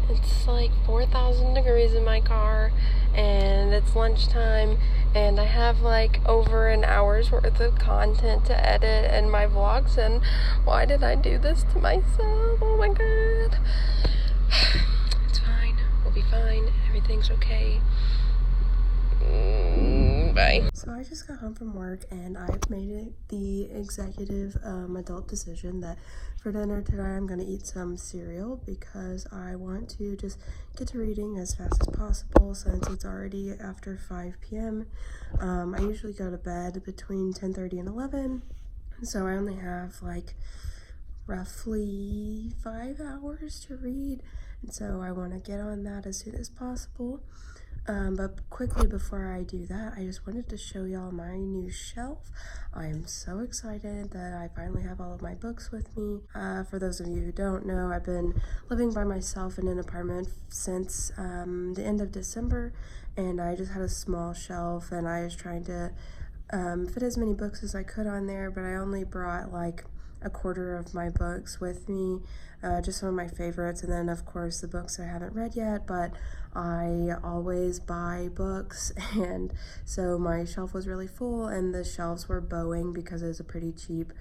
It's like 4,000 degrees in my car, and it's lunchtime, and I have like over an hour's worth of content to edit in my vlogs, and why did I do this to myself? Oh my god. It's fine. We'll be fine. Everything's okay. Bye. So I just got home from work, and I've made it the executive adult decision that for dinner today I'm going to eat some cereal because I want to just get to reading as fast as possible since it's already after 5 p.m. I usually go to bed between 10:30 and 11, so I only have like roughly 5 hours to read, and so I want to get on that as soon as possible. But quickly before I do that, I just wanted to show y'all my new shelf. I am so excited that I finally have all of my books with me. For those of you who don't know, I've been living by myself in an apartment since the end of December, and I just had a small shelf, and I was trying to fit as many books as I could on there, but I only brought like a quarter of my books with me, just some of my favorites, and then of course the books I haven't read yet, but I always buy books, and so my shelf was really full, and the shelves were bowing because it was a pretty cheap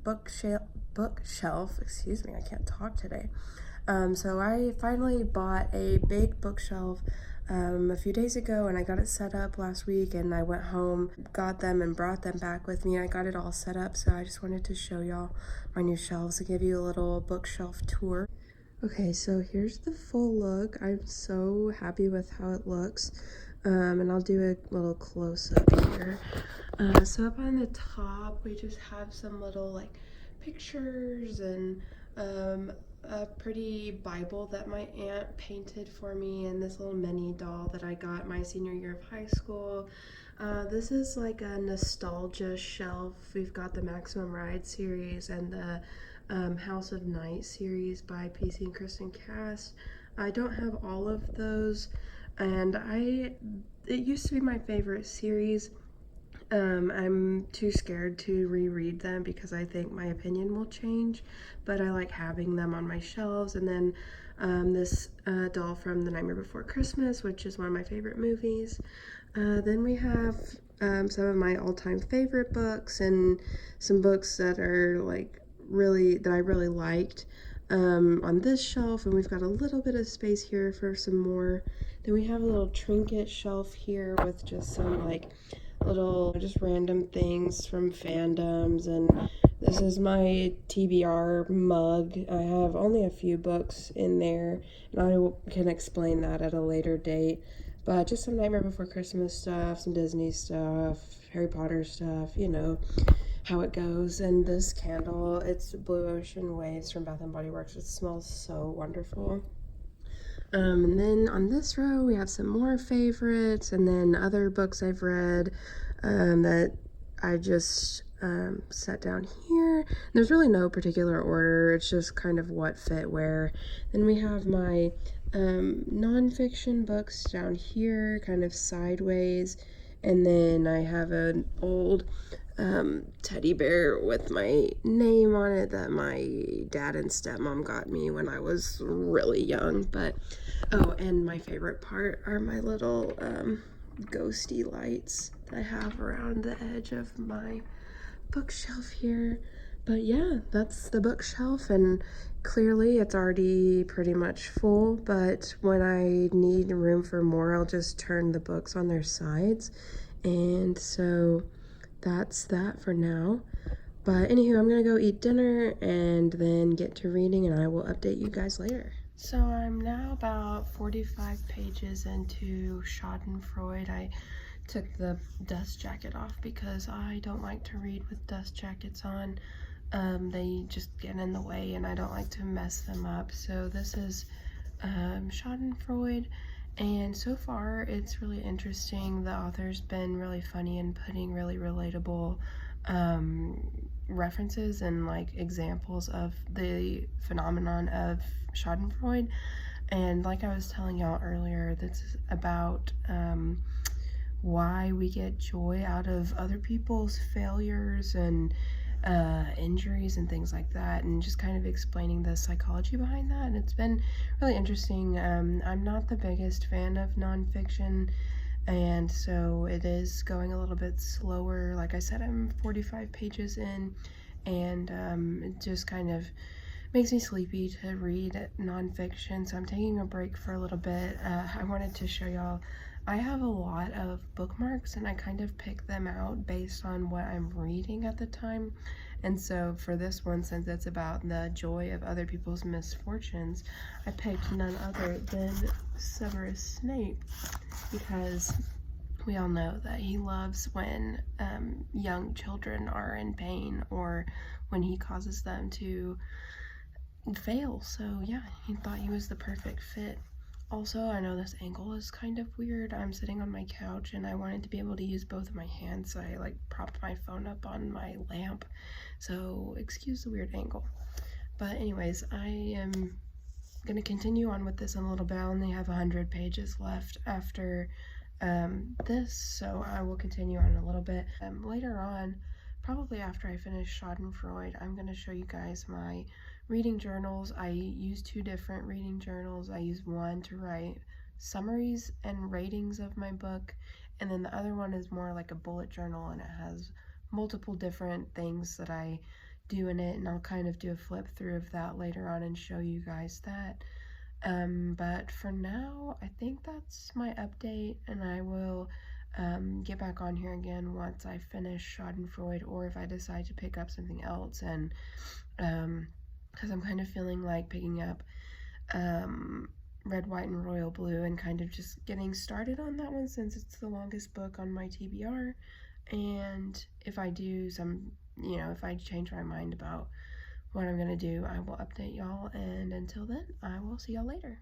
bookshelf, excuse me, I can't talk today. So I finally bought a big bookshelf a few days ago, and I got it set up last week, and I went home, got them, and brought them back with me, and I got it all set up, so I just wanted to show y'all my new shelves and give you a little bookshelf tour. Okay, so here's the full look. I'm so happy with how it looks, and I'll do a little close-up here. So up on the top, we just have some little like pictures and a pretty Bible that my aunt painted for me, and this little mini doll that I got my senior year of high school. This is like a nostalgia shelf. We've got the Maximum Ride series and the House of Night series by PC and Kristen Cast. I don't have all of those, and it used to be my favorite series. I'm too scared to reread them because I think my opinion will change, but I like having them on my shelves. And then this doll from The Nightmare Before Christmas, which is one of my favorite movies. Then we have some of my all-time favorite books and some books that are like that I really liked on this shelf, and we've got a little bit of space here for some more. Then we have a little trinket shelf here with just some like little just random things from fandoms, and this is my TBR mug. I have only a few books in there, and I can explain that at a later date, but just some Nightmare Before Christmas stuff, some Disney stuff, Harry Potter stuff, you know how it goes. And this candle, it's Blue Ocean Waves from Bath & Body Works. It smells so wonderful. And then on this row we have some more favorites, and then other books I've read that I just set down here. And there's really no particular order, it's just kind of what fit where. Then we have my nonfiction books down here, kind of sideways, and then I have an old teddy bear with my name on it that my dad and stepmom got me when I was really young. But oh, and my favorite part are my little ghosty lights that I have around the edge of my bookshelf here. But yeah, that's the bookshelf, and clearly it's already pretty much full, but when I need room for more, I'll just turn the books on their sides. And so that's that for now. But anywho, I'm gonna go eat dinner and then get to reading, and I will update you guys later. So I'm now about 45 pages into Schadenfreude. I took the dust jacket off because I don't like to read with dust jackets on. They just get in the way, and I don't like to mess them up. So this is Schadenfreude, and so far it's really interesting. The author's been really funny and putting really relatable references and like examples of the phenomenon of Schadenfreude. And like I was telling y'all earlier, this is about why we get joy out of other people's failures, and injuries and things like that, and just kind of explaining the psychology behind that. And it's been really interesting. I'm not the biggest fan of nonfiction, and so it is going a little bit slower. Like I said, I'm 45 pages in, and it just kind of makes me sleepy to read nonfiction, so I'm taking a break for a little bit. I wanted to show y'all, I have a lot of bookmarks, and I kind of pick them out based on what I'm reading at the time. And so for this one, since it's about the joy of other people's misfortunes, I picked none other than Severus Snape, because we all know that he loves when young children are in pain, or when he causes them to fail. So yeah, he thought he was the perfect fit. Also, I know this angle is kind of weird. I'm sitting on my couch and I wanted to be able to use both of my hands, so I like propped my phone up on my lamp. So excuse the weird angle. But anyways, I am gonna continue on with this in a little bit. I only have 100 pages left after this, so I will continue on a little bit. Later on, probably after I finish Schadenfreude, I'm gonna show you guys my reading journals. I use 2 different reading journals. I use one to write summaries and ratings of my book, and then the other one is more like a bullet journal, and it has multiple different things that I do in it, and I'll kind of do a flip through of that later on and show you guys that. But for now, I think that's my update, and I will get back on here again once I finish Schadenfreude, or if I decide to pick up something else. And because I'm kind of feeling like picking up Red, White, and Royal Blue, and kind of just getting started on that one, since it's the longest book on my TBR. And if I do if I change my mind about what I'm gonna do, I will update y'all, and until then, I will see y'all later.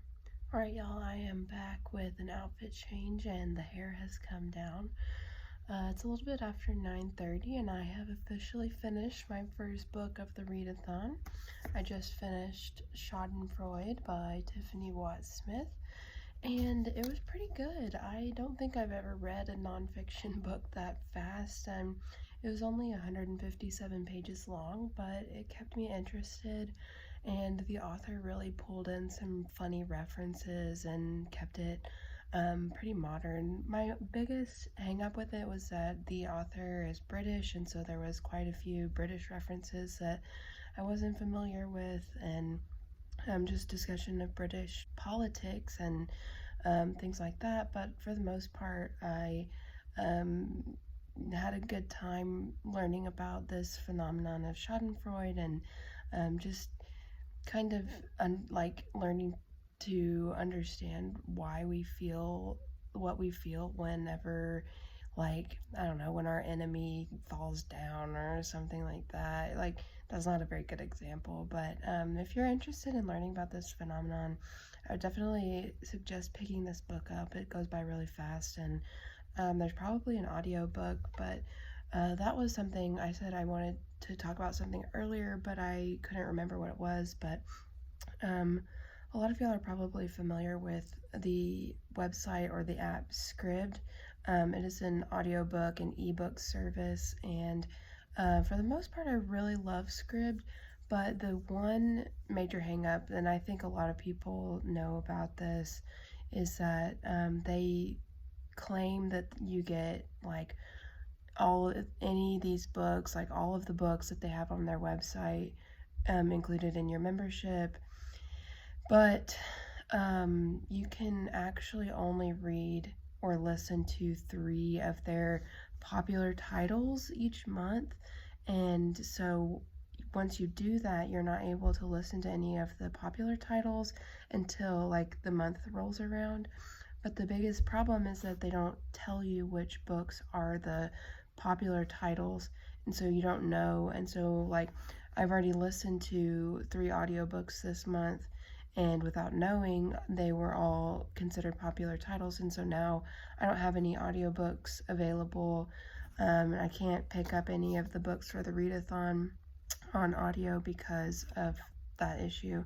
Alright y'all, I am back with an outfit change, and the hair has come down. It's a little bit after 9:30, and I have officially finished my first book of the readathon. I just finished Schadenfreude by Tiffany Watt-Smith, and it was pretty good. I don't think I've ever read a nonfiction book that fast, and it was only 157 pages long, but it kept me interested, and the author really pulled in some funny references and kept it pretty modern. My biggest hang up with it was that the author is British, and so there was quite a few British references that I wasn't familiar with, and just discussion of British politics and things like that. But for the most part, I had a good time learning about this phenomenon of Schadenfreude, and just kind of learning to understand why we feel what we feel whenever, like, I don't know, when our enemy falls down or something like that. Like, that's not a very good example, but if you're interested in learning about this phenomenon, I would definitely suggest picking this book up. It goes by really fast, and there's probably an audiobook, but that was something I said I wanted to talk about something earlier, but I couldn't remember what it was. But a lot of y'all are probably familiar with the website or the app Scribd. It is an audiobook and ebook service, and for the most part, I really love Scribd. But the one major hang-up, and I think a lot of people know about this, is that they claim that you get like any of these books, like all of the books that they have on their website, included in your membership, but you can actually only read or listen to 3 of their popular titles each month. And so once you do that, you're not able to listen to any of the popular titles until like the month rolls around. But the biggest problem is that they don't tell you which books are the popular titles, and so you don't know. And so like I've already listened to 3 audiobooks this month, and without knowing, they were all considered popular titles, and so now I don't have any audiobooks available. I can't pick up any of the books for the readathon on audio because of that issue.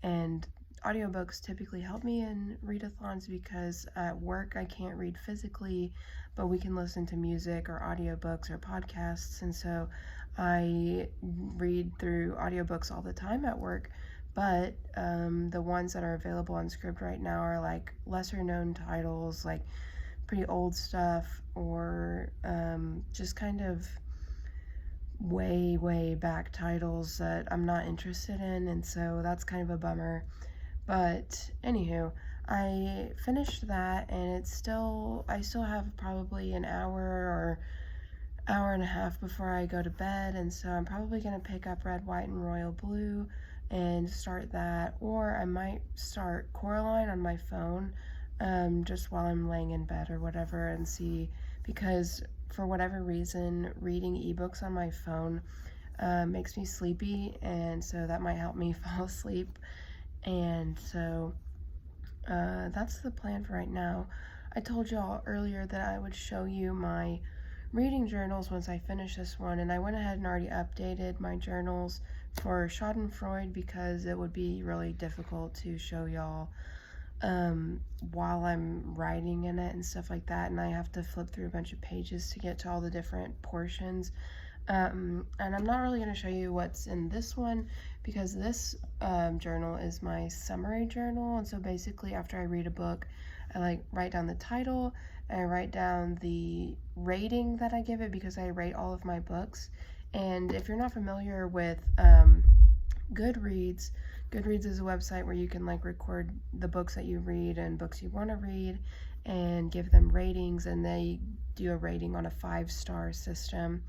And audiobooks typically help me in readathons because at work I can't read physically, but we can listen to music or audiobooks or podcasts, and so I read through audiobooks all the time at work, but the ones that are available on Scribd right now are like lesser known titles, like pretty old stuff, or just kind of way back titles that I'm not interested in, and so that's kind of a bummer. But anywho, I finished that, and I still have probably an hour or hour and a half before I go to bed, and so I'm probably going to pick up Red, White, and Royal Blue and start that, or I might start Coraline on my phone just while I'm laying in bed or whatever, and see, because for whatever reason reading ebooks on my phone makes me sleepy, and so that might help me fall asleep. And so that's the plan for right now. I told y'all earlier that I would show you my reading journals once I finish this one, and I went ahead and already updated my journals for Schadenfreude because it would be really difficult to show y'all while I'm writing in it and stuff like that, and I have to flip through a bunch of pages to get to all the different portions. And I'm not really going to show you what's in this one because this journal is my summary journal, and so basically after I read a book, I write down the title, and I write down the rating that I give it because I rate all of my books. And if you're not familiar with Goodreads is a website where you can record the books that you read and books you want to read and give them ratings, and they do a rating on a 5-star system.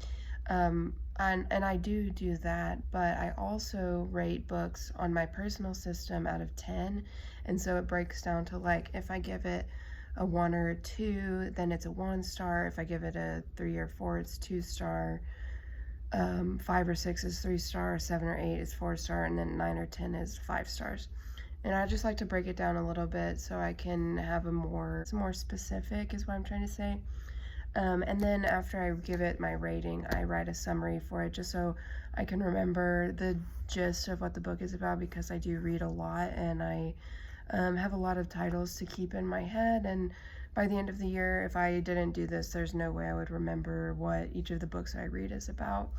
And I do that, but I also rate books on my personal system out of 10, and so it breaks down to if I give it a 1 or a 2, then it's a 1-star. If I give it a 3 or 4, it's 2-star. 5 or 6 is 3-star, 7 or 8 is 4-star, and then 9 or 10 is 5 stars. And I just like to break it down a little bit so I can have it's more specific is what I'm trying to say. And then after I give it my rating, I write a summary for it just so I can remember the gist of what the book is about, because I do read a lot and I have a lot of titles to keep in my head, and by the end of the year, if I didn't do this, there's no way I would remember what each of the books I read is about.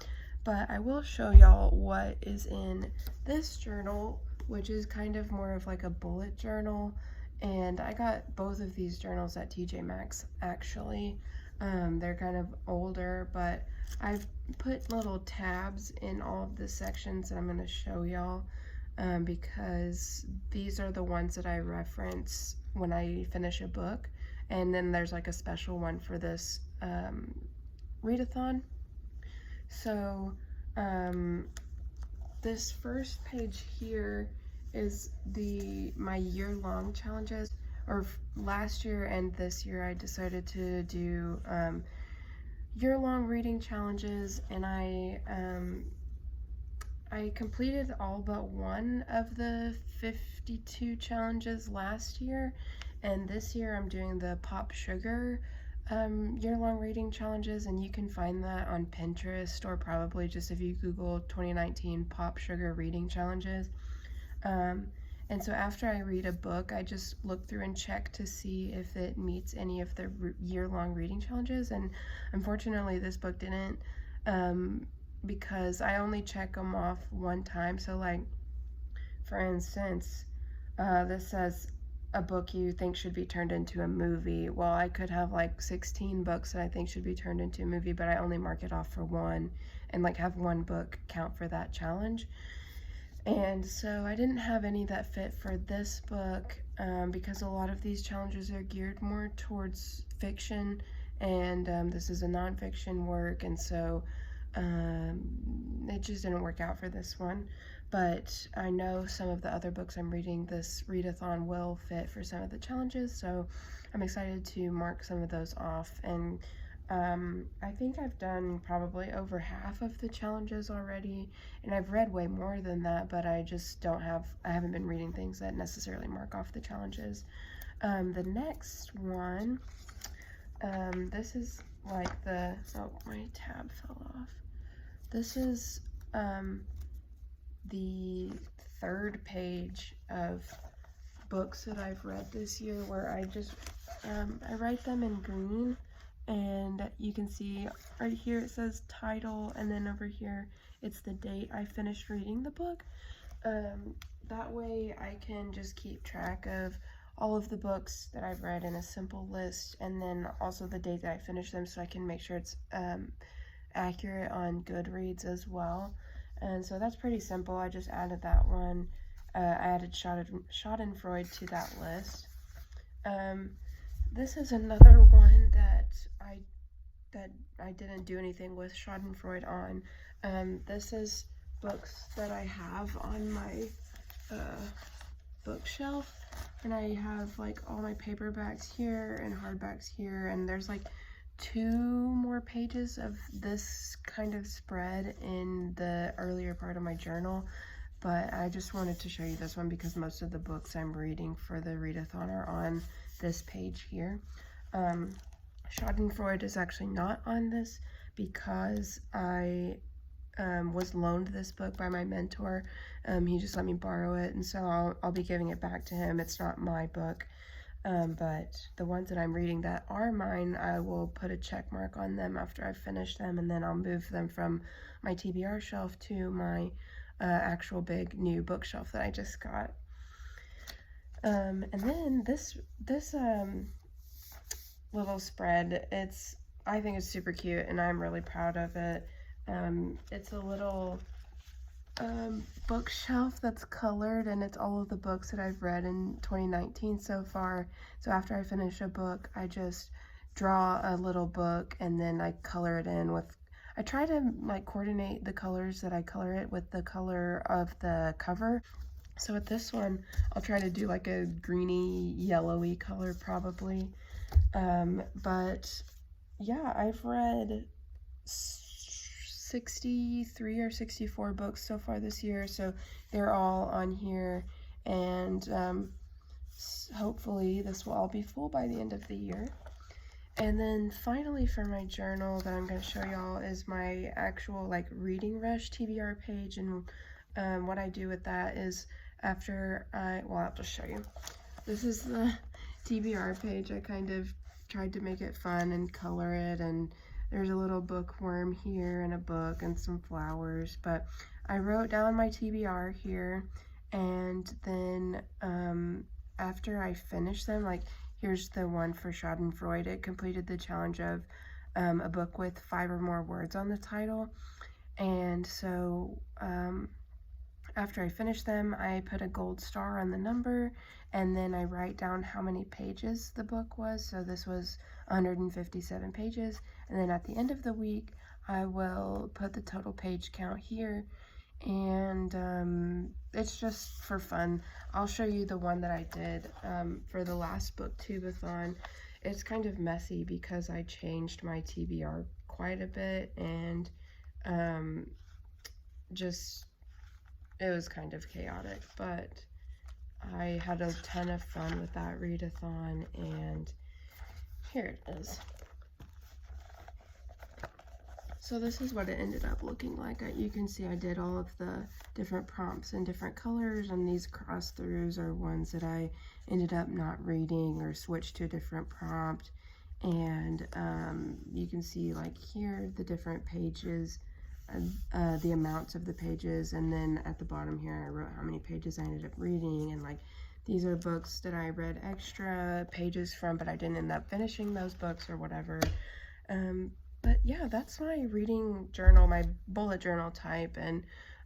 But I will show y'all what is in this journal, which is kind of more of a bullet journal, and I got both of these journals at TJ Maxx actually. They're kind of older, but I've put little tabs in all of the sections that I'm going to show y'all because these are the ones that I reference when I finish a book, and then there's a special one for this readathon. So this first page here is my year-long challenges. Or last year and this year I decided to do year-long reading challenges, and I completed all but one of the 52 challenges last year, and this year I'm doing the Pop Sugar year-long reading challenges, and you can find that on Pinterest, or probably just if you Google 2019 Pop Sugar reading challenges. And so after I read a book, I just look through and check to see if it meets any of the year-long reading challenges, and unfortunately this book didn't, because I only check them off one time. So for instance, this says a book you think should be turned into a movie. Well, I could have 16 books that I think should be turned into a movie, but I only mark it off for one and have one book count for that challenge. And so I didn't have any that fit for this book because a lot of these challenges are geared more towards fiction, and this is a nonfiction work, and so it just didn't work out for this one. But I know some of the other books I'm reading this readathon will fit for some of the challenges, so I'm excited to mark some of those off. And I think I've done probably over half of the challenges already, and I've read way more than that, but I just I haven't been reading things that necessarily mark off the challenges. The next one, this is oh, my tab fell off. This is the third page of books that I've read this year, where I write them in green, and you can see right here it says title, and then over here it's the date I finished reading the book. That way I can just keep track of all of the books that I've read in a simple list, and then also the date that I finished them, so I can make sure it's accurate on Goodreads as well. And so that's pretty simple. I just added that one. I added Schadenfreude to that list. This is another one that I didn't do anything with Schadenfreude on. This is books that I have on my bookshelf, and I have like all my paperbacks here and hardbacks here, and there's like 2 more pages of this kind of spread in the earlier part of my journal, but I just wanted to show you this one because most of the books I'm reading for the readathon are on this page here. Schadenfreude is actually not on this because I was loaned this book by my mentor. He just let me borrow it, and so I'll be giving it back to him. It's not my book, but the ones that I'm reading that are mine, I will put a check mark on them after I finish them, and then I'll move them from my TBR shelf to my actual big new bookshelf that I just got. And then this little spread, I think it's super cute, and I'm really proud of it. It's a little bookshelf that's colored, and it's all of the books that I've read in 2019 so far. So after I finish a book, I just draw a little book and then I color it in with, I try to like coordinate the colors that I color it with the color of the cover. So with this one, I'll try to do like a greeny yellowy color probably. But yeah, I've read 63 or 64 books so far this year, so they're all on here, and hopefully this will all be full by the end of the year. And then finally for my journal that I'm going to show y'all is my actual like reading rush TBR page, and what I do with that is after I'll just show you. This is the TBR page. I kind of tried to make it fun and color it, and there's a little bookworm here and a book and some flowers, but I wrote down my TBR here, and then after I finished them, like here's the one for Schadenfreude. It completed the challenge of a book with 5 or more words on the title, and so after I finish them, I put a gold star on the number, and then I write down how many pages the book was. So this was 157 pages, and then at the end of the week, I will put the total page count here, and it's just for fun. I'll show you the one that I did for the last booktube-a-thon. It's kind of messy because I changed my TBR quite a bit, and it was kind of chaotic, but I had a ton of fun with that readathon, and here it is. So this is what it ended up looking like. You can see I did all of the different prompts in different colors, and these cross-throughs are ones that I ended up not reading or switched to a different prompt. And you can see like here the different pages, the amounts of the pages, and then at the bottom here I wrote how many pages I ended up reading, and like these are books that I read extra pages from, but I didn't end up finishing those books or whatever. But yeah, that's my reading journal, my bullet journal type, and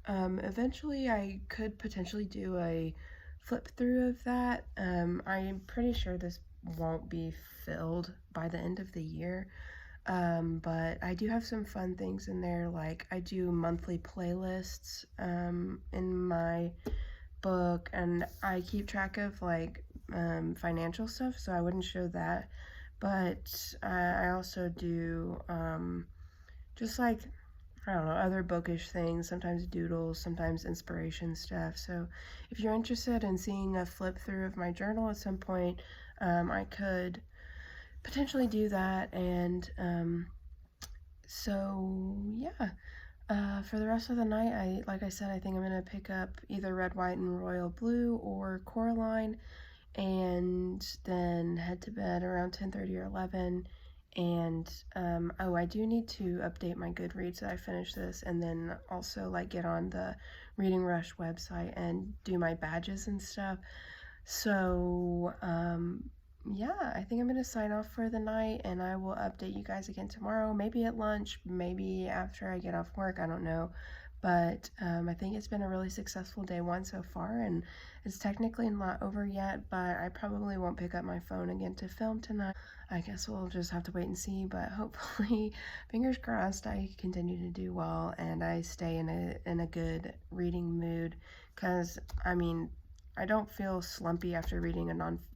eventually I could potentially do a flip through of that. I'm pretty sure this won't be filled by the end of the year. But I do have some fun things in there, like I do monthly playlists in my book, and I keep track of like financial stuff, so I wouldn't show that, but I also do just like, I don't know, other bookish things, sometimes doodles, sometimes inspiration stuff. So if you're interested in seeing a flip through of my journal at some point, I could potentially do that. And so yeah, for the rest of the night, like I said, I think I'm gonna pick up either Red, White, and Royal Blue or Coraline, and then head to bed around 10:30 or 11, And oh, I do need to update my Goodreads so I finish this, and then also like get on the Reading Rush website and do my badges and stuff. So yeah, I think I'm gonna sign off for the night, and I will update you guys again tomorrow, maybe at lunch, maybe after I get off work, I don't know. But I think it's been a really successful day one so far, and it's technically not over yet, but I probably won't pick up my phone again to film tonight. I guess we'll just have to wait and see, but hopefully, fingers crossed, I continue to do well and I stay in a good reading mood, because I mean, I don't feel slumpy after reading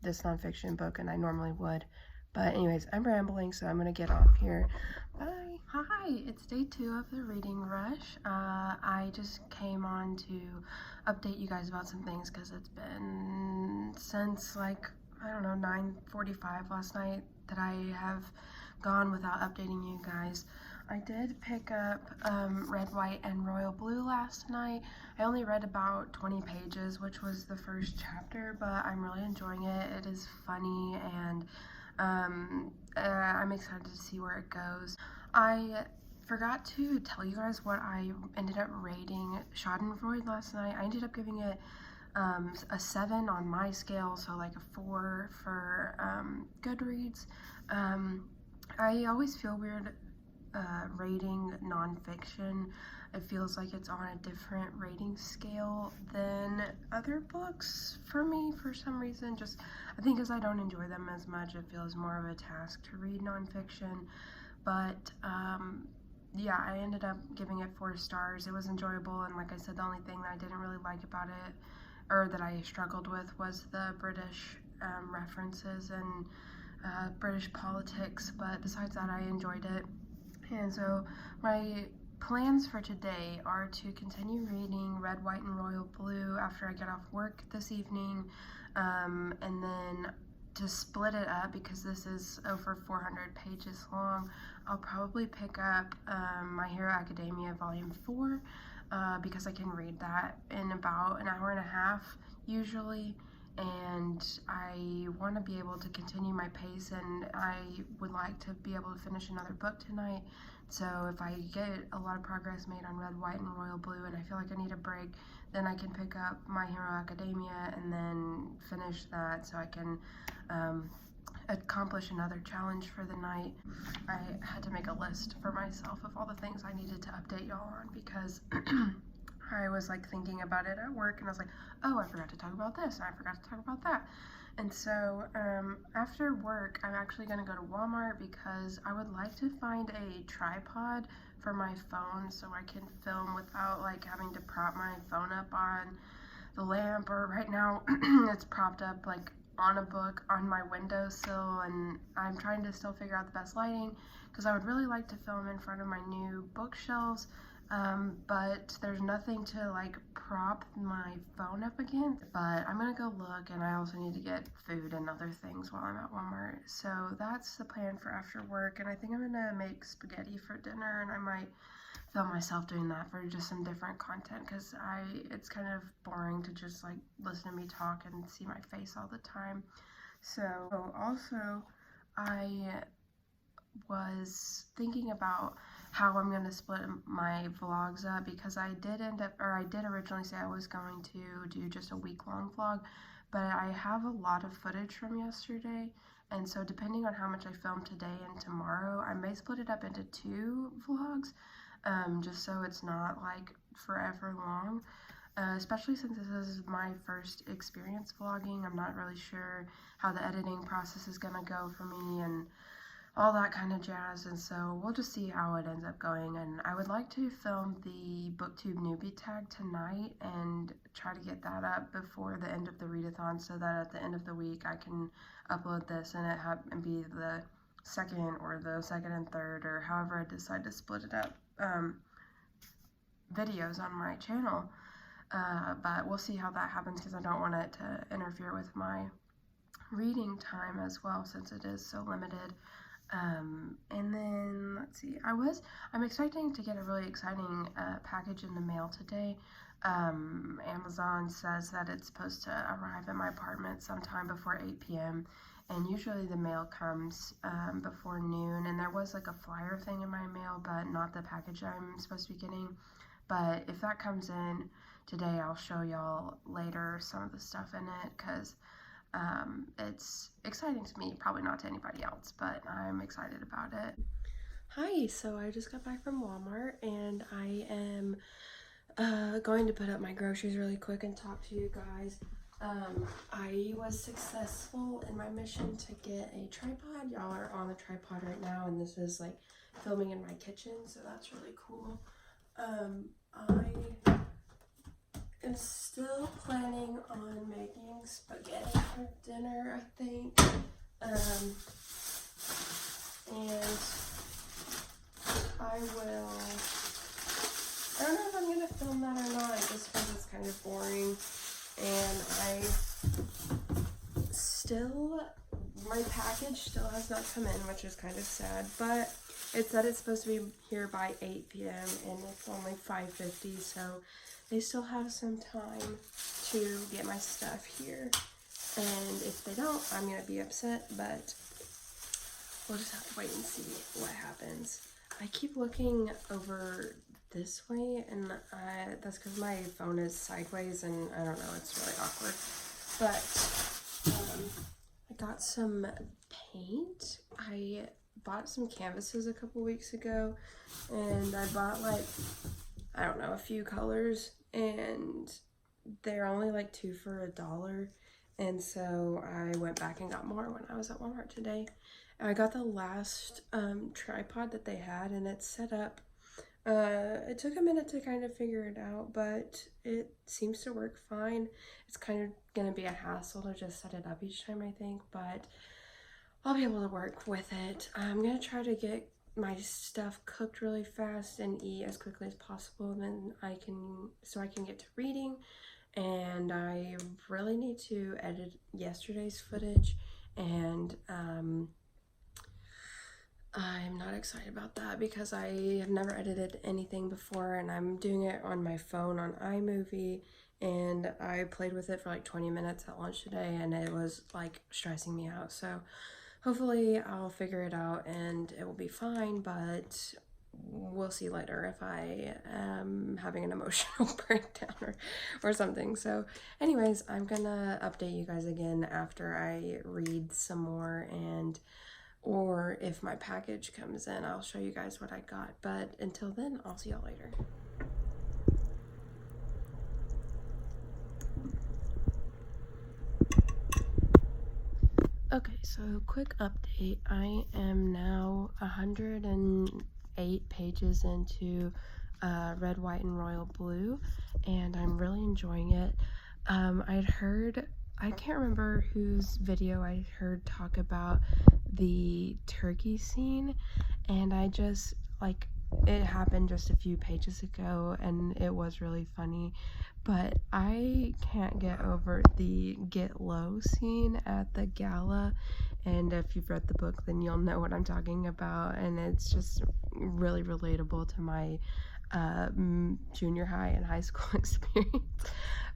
this nonfiction book, and I normally would. But anyways, I'm rambling, so I'm gonna get off here. Bye. Hi, it's day 2 of the Reading Rush. I just came on to update you guys about some things because it's been since like, I don't know, 9:45 last night that I have gone without updating you guys. I did pick up Red, White, and Royal Blue last night. I only read about 20 pages, which was the first chapter, but I'm really enjoying it. It is funny, and I'm excited to see where it goes. I forgot to tell you guys what I ended up rating Schadenfreude last night. I ended up giving it a 7 on my scale, so like a 4 for Goodreads. I always feel weird rating nonfiction. It feels like it's on a different rating scale than other books for me for some reason. Just, I think because I don't enjoy them as much, it feels more of a task to read nonfiction. But yeah, I ended up giving it 4 stars. It was enjoyable, and like I said, the only thing that I didn't really like about it, or that I struggled with, was the British references and British politics, but besides that, I enjoyed it. And so my plans for today are to continue reading Red, White, and Royal Blue after I get off work this evening, and then to split it up, because this is over 400 pages long, I'll probably pick up My Hero Academia Volume 4, because I can read that in about an hour and a half usually, and I want to be able to continue my pace, and I would like to be able to finish another book tonight. So if I get a lot of progress made on Red, White, and Royal Blue, and I feel like I need a break, then I can pick up My Hero Academia and then finish that, so I can accomplish another challenge for the night. I had to make a list for myself of all the things I needed to update y'all on, because I was like thinking about it at work, and I was like, oh, I forgot to talk about this, and I forgot to talk about that. And so after work, I'm actually going to go to Walmart because I would like to find a tripod for my phone so I can film without like having to prop my phone up on the lamp, or right now it's propped up like on a book on my windowsill, and I'm trying to still figure out the best lighting because I would really like to film in front of my new bookshelves. But there's nothing to like prop my phone up against. But I'm gonna go look, and I also need to get food and other things while I'm at Walmart. So that's the plan for after work, and I think I'm gonna make spaghetti for dinner, and I might film myself doing that for just some different content, because it's kind of boring to just like listen to me talk and see my face all the time. So also I was thinking about how I'm going to split my vlogs up, because I did originally say I was going to do just a week-long vlog, but I have a lot of footage from yesterday, and so depending on how much I film today and tomorrow, I may split it up into 2 vlogs, just so it's not like forever long. Especially since this is my first experience vlogging. I'm not really sure how the editing process is gonna go for me and all that kind of jazz, and so we'll just see how it ends up going. And I would like to film the BookTube newbie tag tonight and try to get that up before the end of the readathon, so that at the end of the week I can upload this and be the second or the second and third, or however I decide to split it up, videos on my channel. But we'll see how that happens, because I don't want it to interfere with my reading time as well, since it is so limited. And then let's see, I'm expecting to get a really exciting package in the mail today. Amazon says that it's supposed to arrive at my apartment sometime before 8 p.m. and usually the mail comes before noon, and there was like a flyer thing in my mail, but not the package I'm supposed to be getting. But if that comes in today, I'll show y'all later some of the stuff in it, because it's exciting to me, probably not to anybody else, but I'm excited about it. Hi, so I just got back from Walmart, and I am going to put up my groceries really quick and talk to you guys. I was successful in my mission to get a tripod. Y'all are on the tripod right now, and this is like filming in my kitchen, so that's really cool. I am still planning on making spaghetti for dinner, I think. And I don't know if I'm gonna film that or not, just because it's kind of boring. And my package still has not come in, which is kind of sad, but it said it's supposed to be here by 8 p.m. and it's only 5:50, so they still have some time to get my stuff here. And if they don't, I'm gonna be upset, but we'll just have to wait and see what happens. I keep looking over this way, and that's because my phone is sideways, and I don't know, it's really awkward. But I got some paint. I bought some canvases a couple weeks ago, and I bought like, I don't know, a few colors, and they're only like 2 for $1. And so I went back and got more when I was at Walmart today. I got the last tripod that they had, and it's set up. It took a minute to kind of figure it out, but it seems to work fine. It's kind of gonna be a hassle to just set it up each time, I think, but I'll be able to work with it. I'm gonna try to get my stuff cooked really fast and eat as quickly as possible, and then I can get to reading. And I really need to edit yesterday's footage, and I'm not excited about that because I have never edited anything before, and I'm doing it on my phone on iMovie, and I played with it for like 20 minutes at lunch today, and it was like stressing me out. So hopefully I'll figure it out and it will be fine, but we'll see later if I am having an emotional breakdown or something. So anyways, I'm gonna update you guys again after I read some more, or if my package comes in, I'll show you guys what I got. But until then, I'll see y'all later. Okay, so quick update. I am now 108 pages into Red, White, and Royal Blue, and I'm really enjoying it. I can't remember whose video I heard talk about the turkey scene, and I just, like, it happened just a few pages ago, and it was really funny, but I can't get over the get low scene at the gala, and if you've read the book, then you'll know what I'm talking about, and it's just really relatable to my junior high and high school experience.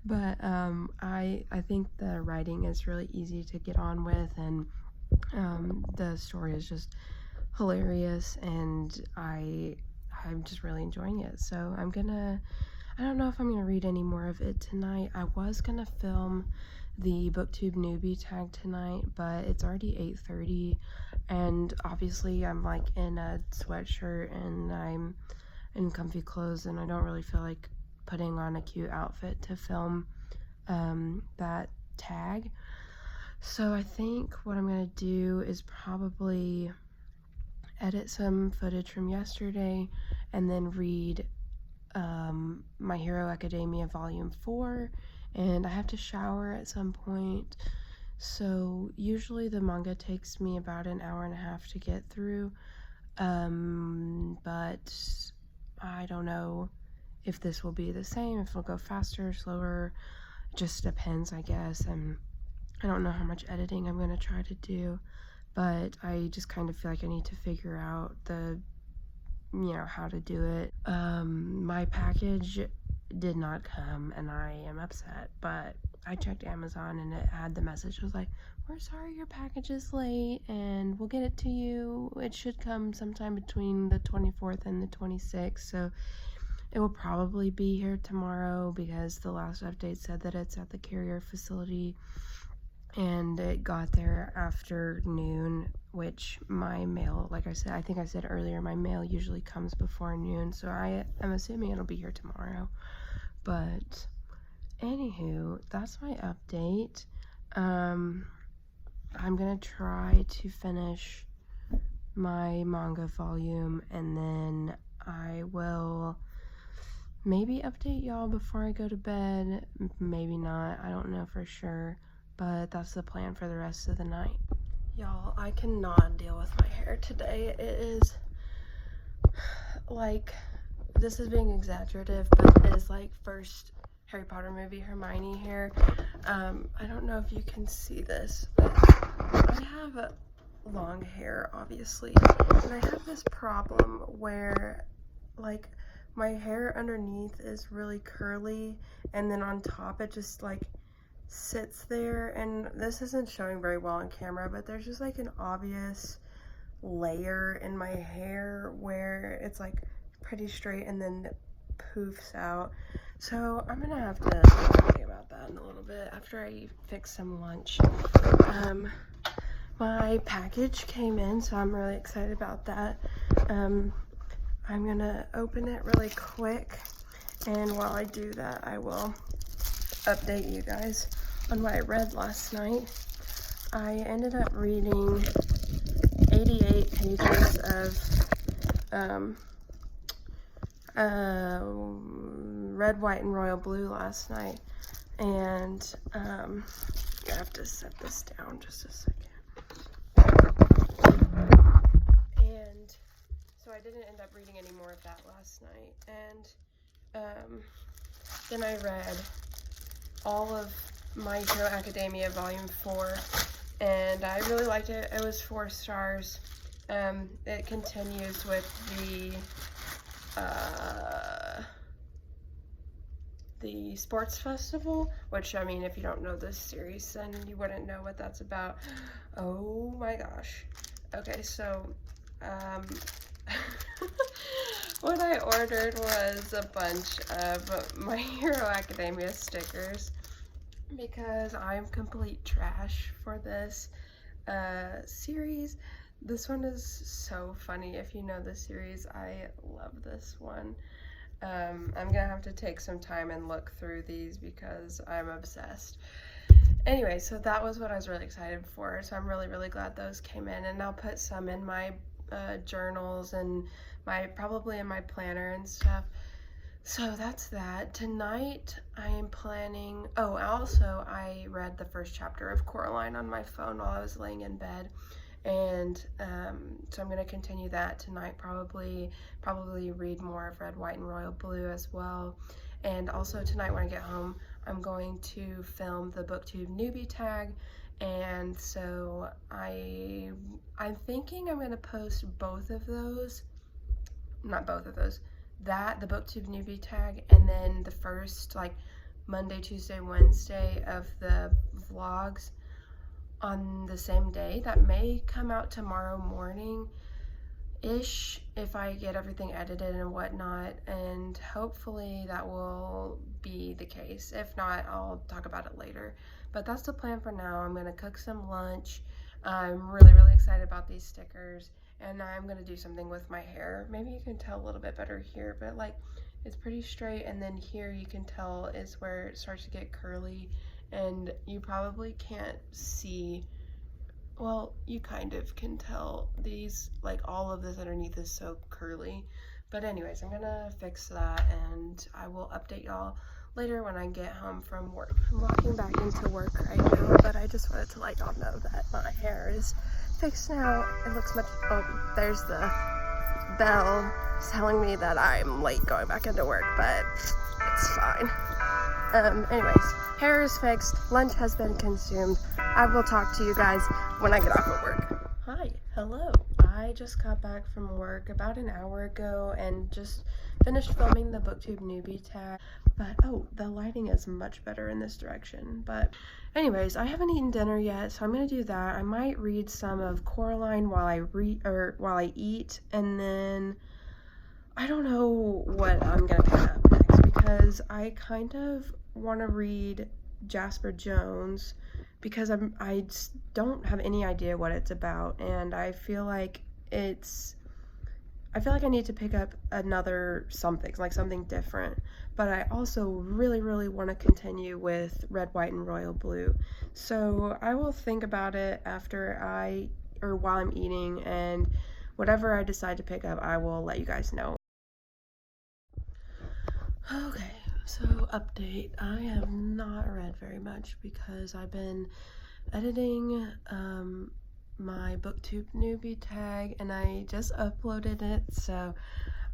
But I think the writing is really easy to get on with, and the story is just hilarious, and I'm just really enjoying it. So I don't know if I'm gonna read any more of it tonight. I was gonna film the BookTube newbie tag tonight, but it's already 8:30, and obviously I'm like in a sweatshirt and I'm in comfy clothes, and I don't really feel like putting on a cute outfit to film that tag. So I think what I'm gonna do is probably edit some footage from yesterday and then read My Hero Academia Volume 4, and I have to shower at some point, so usually the manga takes me about an hour and a half to get through, but I don't know if this will be the same, if it'll go faster, slower. It just depends, I guess, and I don't know how much editing I'm gonna try to do, but I just kind of feel like I need to figure out how to do it. My package did not come, and I am upset. But I checked Amazon and it had the message. It was like, we're sorry your package is late and we'll get it to you. It should come sometime between the 24th and the 26th, so it will probably be here tomorrow because the last update said that it's at the carrier facility, and it got there after noon, which my mail, like I said, I think I said earlier, my mail usually comes before noon, so I am assuming it'll be here tomorrow. But anywho, that's my update. I'm gonna try to finish my manga volume, and then I will maybe update y'all before I go to bed. Maybe not, I don't know for sure, but that's the plan for the rest of the night. Y'all, I cannot deal with my hair today. It is like, this is being exaggerative, but it is like first Harry Potter movie Hermione hair. I don't know if you can see this, but I have long hair, obviously, and I have this problem where, like, my hair underneath is really curly, and then on top it just, like, sits there, and this isn't showing very well on camera, but there's just, like, an obvious layer in my hair where it's, like, pretty straight and then poofs out. So I'm gonna have to think about that in a little bit after I fix some lunch. My package came in, so I'm really excited about that. I'm gonna open it really quick, and while I do that, I will update you guys on what I read last night. I ended up reading 88 pages of Red, White, and Royal Blue last night, and I have to set this down just a second. And so I didn't end up reading any more of that last night, and then I read all of My Hero Academia Volume 4, and I really liked it. It was 4 stars. It continues with the sports festival, which, I mean, if you don't know this series, then you wouldn't know what that's about. Oh my gosh. Okay, so what I ordered was a bunch of My Hero Academia stickers because I'm complete trash for this series. This one is so funny. If you know the series, I love this one. I'm gonna have to take some time and look through these because I'm obsessed. Anyway, so that was what I was really excited for. So I'm really, really glad those came in, and I'll put some in my journals and probably in my planner and stuff. So that's that. Tonight I am planning, also I read the first chapter of Coraline on my phone while I was laying in bed, and so I'm going to continue that tonight, probably read more of Red, White, and Royal Blue as well. And also tonight when I get home, I'm going to film the BookTube newbie tag, and so I'm thinking I'm going to post both of those, not both of those, the BookTube newbie tag, and then the first, like, Monday, Tuesday, Wednesday of the vlogs on the same day. That may come out tomorrow morning-ish if I get everything edited and whatnot, and hopefully that will be the case. If not, I'll talk about it later. But that's the plan for now. I'm going to cook some lunch. I'm really, really excited about these stickers, and I'm going to do something with my hair. Maybe you can tell a little bit better here, but like, it's pretty straight, and then here you can tell is where it starts to get curly, and you probably can't see, well, you kind of can tell these, like, all of this underneath is so curly. But anyways, I'm gonna fix that, and I will update y'all later when I get home from work. I'm walking back into work right now, but I just wanted to let y'all know that my hair is fixed now. It looks much, oh, there's the bell telling me that I'm late going back into work, but it's fine. Anyways, hair is fixed, lunch has been consumed. I will talk to you guys when I get off of work. Hi, hello. I just got back from work about an hour ago and just finished filming the booktube newbie tag. But oh, the lighting is much better in this direction. But anyways, I haven't eaten dinner yet, so I'm gonna do that. I might read some of Coraline while I eat, and then I don't know what I'm gonna pick up next because I kind of want to read Jasper Jones because I just don't have any idea what it's about, and I feel like I need to pick up another something, like something different. But I also really, really want to continue with Red, White, and Royal Blue. So I will think about it while I'm eating, and whatever I decide to pick up, I will let you guys know. Okay, so update. I have not read very much because I've been editing my booktube newbie tag and I just uploaded it, so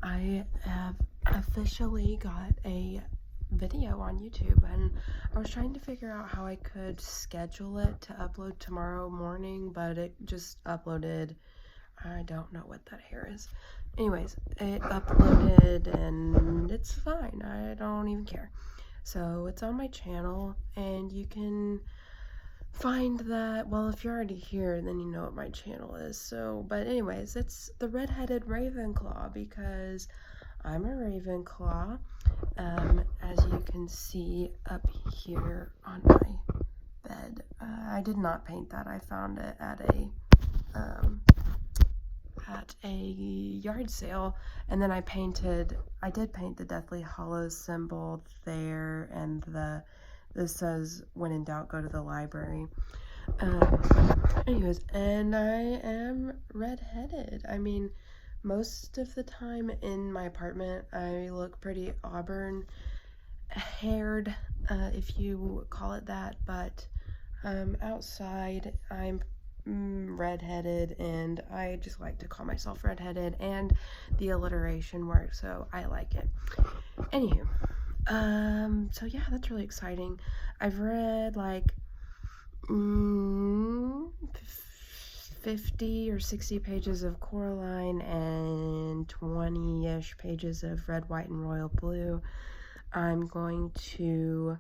I have officially got a video on YouTube, and I was trying to figure out how I could schedule it to upload tomorrow morning, but it just uploaded. I don't know what that hair is. Anyways, it uploaded and it's fine. I don't even care. So it's on my channel and you can find that. Well, if you're already here, then you know what my channel is. So, but anyways, it's the Red-Headed Ravenclaw because I'm a Ravenclaw. As you can see up here on my bed. I did not paint that. I found it at a yard sale, and then I did paint the Deathly Hallows symbol there, and this says, when in doubt, go to the library. Anyways, and I am red-headed. I mean, most of the time in my apartment, I look pretty auburn haired, if you call it that, but outside, I'm redheaded, and I just like to call myself redheaded, and the alliteration works, so I like it. Anywho, so yeah, that's really exciting. I've read like 50 or 60 pages of Coraline and 20-ish pages of Red, White, and Royal Blue. I'm going to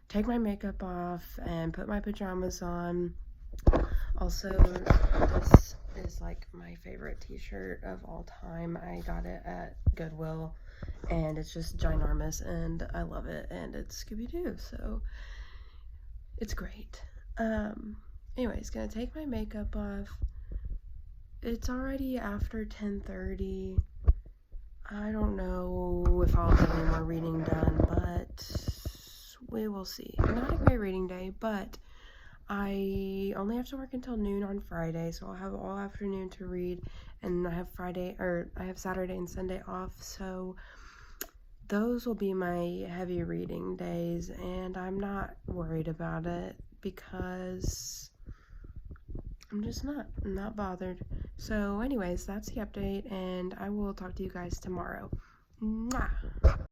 take my makeup off and put my pajamas on. Also, this is like my favorite t-shirt of all time. I got it at Goodwill and it's just ginormous and I love it, and it's Scooby-Doo, so it's great. Anyways, gonna take my makeup off. It's already after 10:30. I don't know if I'll get any more reading done, but we will see. Not a great reading day, but I only have to work until noon on Friday, so I'll have all afternoon to read, and I have Saturday and Sunday off, so those will be my heavy reading days, and I'm not worried about it because I'm not bothered. So anyways, that's the update, and I will talk to you guys tomorrow. Mwah!